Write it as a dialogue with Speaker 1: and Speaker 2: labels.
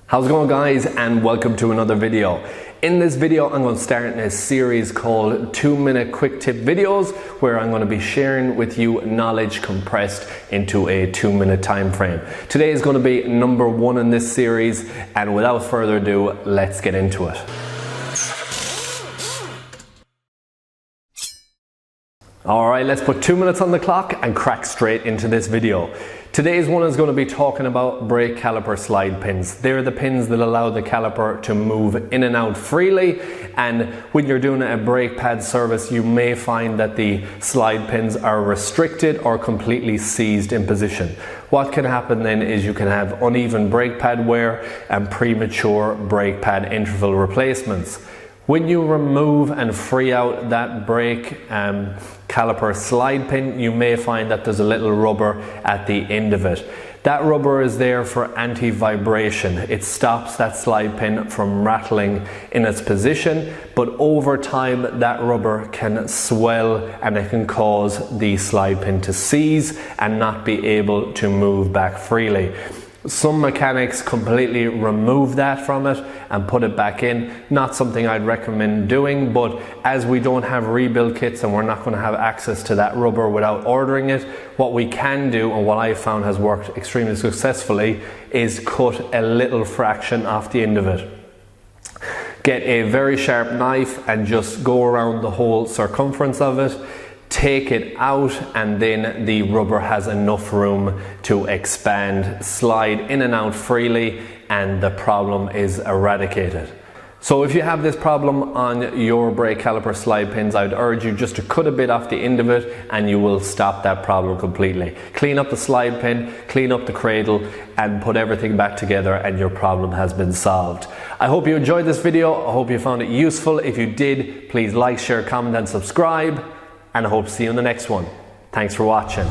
Speaker 1: How's it going, guys, and welcome to another video. In this video I'm going to start in a series called 2-minute quick tip videos where I'm going to be sharing with you knowledge compressed into a 2-minute time frame. Today is going to be number 1 in this series, and without further ado, let's get into it. Alright, let's put 2 minutes on the clock and crack straight into this video. Today's one is going to be talking about brake caliper slide pins. They're the pins that allow the caliper to move in and out freely, and when you're doing a brake pad service you may find that the slide pins are restricted or completely seized in position. What can happen then is you can have uneven brake pad wear and premature brake pad interval replacements. When you remove and free out that brake caliper slide pin, you may find that there's a little rubber at the end of it. That rubber is there for anti-vibration. It stops that slide pin from rattling in its position, but over time that rubber can swell and it can cause the slide pin to seize and not be able to move back freely. Some mechanics completely remove that from it and put it back in. Not something I'd recommend doing, but as we don't have rebuild kits and we're not going to have access to that rubber without ordering it, what we can do, and what I've found has worked extremely successfully, is cut a little fraction off the end of it. Get a very sharp knife and just go around the whole circumference of it. Take it out, and then the rubber has enough room to expand, slide in and out freely, and the problem is eradicated. So if you have this problem on your brake caliper slide pins, I'd urge you just to cut a bit off the end of it and you will stop that problem completely. Clean up the slide pin, clean up the cradle, and put everything back together and your problem has been solved. I hope you enjoyed this video. I hope you found it useful. If you did, please like, share, comment and subscribe. And I hope to see you in the next one. Thanks for watching.